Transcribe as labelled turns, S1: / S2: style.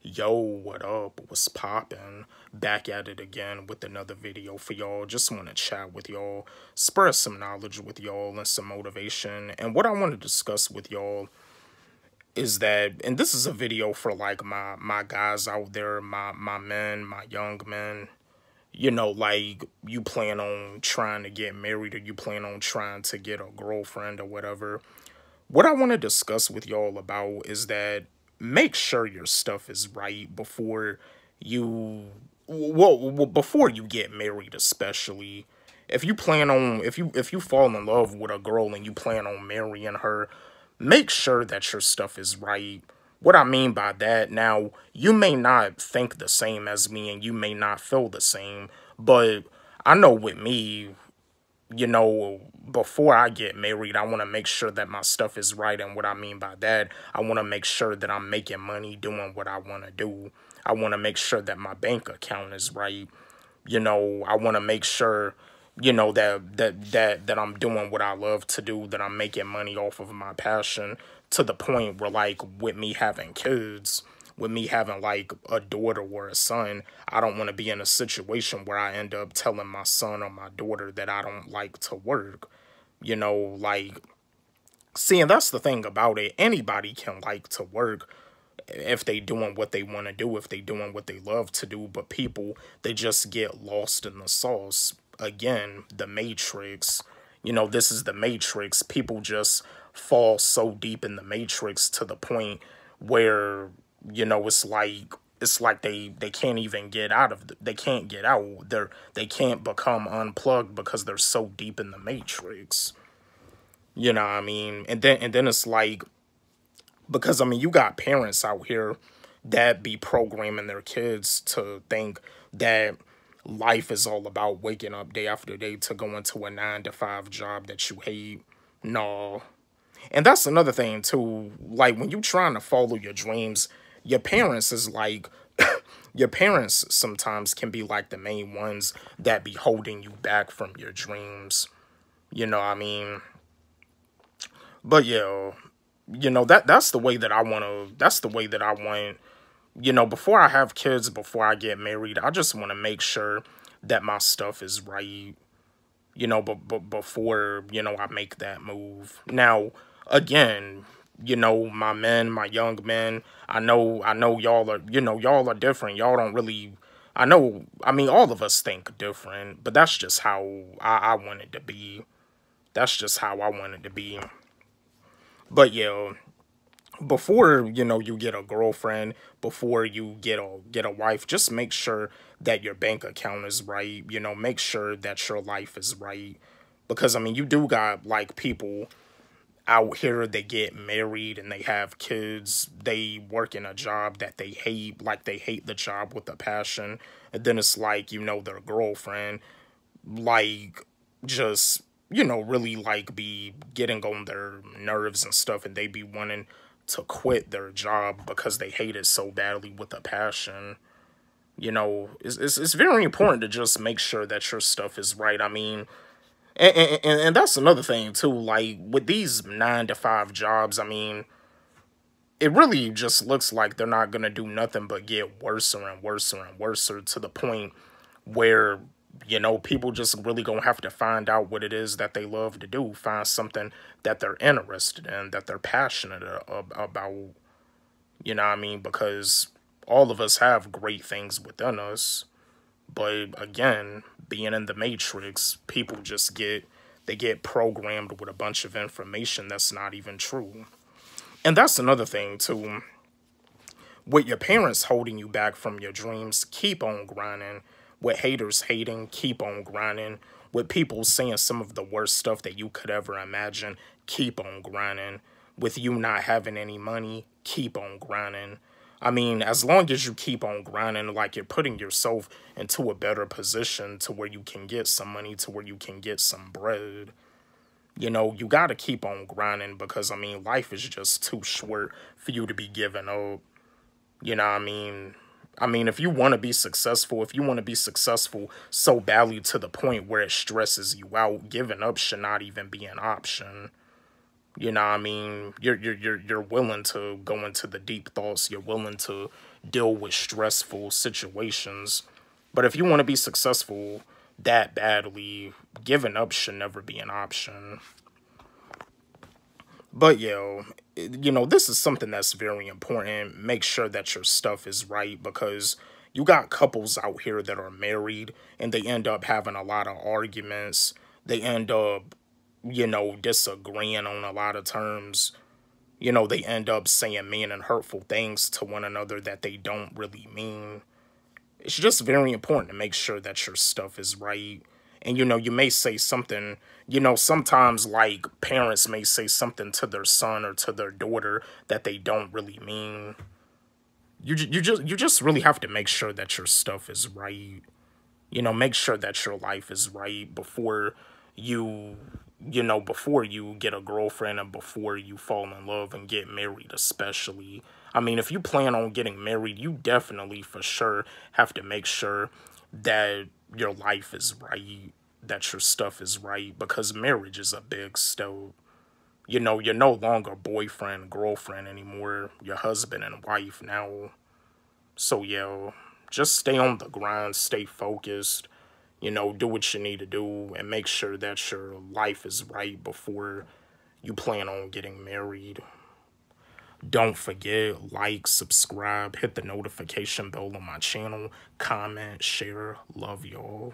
S1: Yo, what up? What's poppin'? Back at it again with another video for y'all. Just want to chat with y'all, spread some knowledge with y'all and some motivation. And what I want to discuss with y'all is that, and this is a video for like my guys out there, my men, my young men. You know, like you plan on trying to get married or you plan on trying to get a girlfriend or whatever. What I want to discuss with y'all about is that make sure your stuff is right before you, before you get married, especially. If you plan on, if you fall in love with a girl and you plan on marrying her, make sure that your stuff is right. What I mean by that, now, you may not think the same as me and you may not feel the same, but I know with me, you know, before I get married, I want to make sure that my stuff is right. And what I mean by that, I want to make sure that I'm making money doing what I want to do. I want to make sure that my bank account is right. You know, I want to make sure, you know, that I'm doing what I love to do, that I'm making money off of my passion to the point where, like, with me having kids, with me having like a daughter or a son, I don't want to be in a situation where I end up telling my son or my daughter that I don't like to work. You know, like, see, and that's the thing about it. Anybody can like to work if they doing what they want to do, if they doing what they love to do, but people, they just get lost in the sauce. Again, the Matrix, you know, this is the Matrix. People just fall so deep in the Matrix to the point where, you know, it's like they can't even get out of they can't get out. They can't become unplugged because they're so deep in the Matrix. You know what I mean? And then it's like, because I mean, you got parents out here that be programming their kids to think that life is all about waking up day after day to go into a 9 to 5 job that you hate. No. And that's another thing too. Like, when you trying to follow your dreams, your parents is like, your parents sometimes can be like the main ones that be holding you back from your dreams. You know what I mean? But yeah, you know, that's the way that I want to, that's the way that I want, you know, before I have kids, before I get married, I just want to make sure that my stuff is right, you know, but before, you know, I make that move. Now, again, you know, my men, my young men, I know y'all are, you know, y'all are different. Y'all don't really, I mean, all of us think different, but that's just how I want it to be. That's just how I want it to be. But yeah, before, you know, you get a girlfriend, before you get a wife, just make sure that your bank account is right. You know, make sure that your life is right. Because I mean, you do got like people out here, they get married and they have kids, they work in a job that they hate, like they hate the job with a passion, and then it's like, you know, their girlfriend, like, just, you know, really like be getting on their nerves and stuff, and they be wanting to quit their job because they hate it so badly with a passion. You know, it's very important to just make sure that your stuff is right. I mean, and that's another thing too, like with these 9 to 5 jobs, I mean, it really just looks like they're not gonna do nothing but get worse and worse and worse to the point where, you know, people just really gonna have to find out what it is that they love to do, find something that they're interested in, that they're passionate about, you know what I mean? Because all of us have great things within us. But again, being in the Matrix, people just they get programmed with a bunch of information that's not even true. And that's another thing too. With your parents holding you back from your dreams, keep on grinding. With haters hating, keep on grinding. With people saying some of the worst stuff that you could ever imagine, keep on grinding. With you not having any money, keep on grinding. I mean, as long as you keep on grinding, like, you're putting yourself into a better position to where you can get some money, to where you can get some bread. You know, you got to keep on grinding because, I mean, life is just too short for you to be giving up. You know what I mean? I mean, if you want to be successful, if you want to be successful so badly to the point where it stresses you out, giving up should not even be an option. You know what I mean? You're willing to go into the deep thoughts. You're willing to deal with stressful situations. But if you want to be successful that badly, giving up should never be an option. But yo, this is something that's very important. Make sure that your stuff is right, because you got couples out here that are married and they end up having a lot of arguments. They end up, disagreeing on a lot of terms. They end up saying mean and hurtful things to one another that they don't really mean. It's just very important to make sure that your stuff is right. And, you may say something, sometimes like parents may say something to their son or to their daughter that they don't really mean. You just really have to make sure that your stuff is right. Make sure that your life is right before you, before you get a girlfriend and before you fall in love and get married, especially. I mean, if you plan on getting married, you definitely for sure have to make sure that your life is right, that your stuff is right, because marriage is a big step. You're no longer boyfriend, girlfriend anymore. You're husband and wife now. So, yeah, just stay on the grind, stay focused, do what you need to do, and make sure that your life is right before you plan on getting married. Don't forget, like, subscribe, hit the notification bell on my channel, comment, share. Love y'all.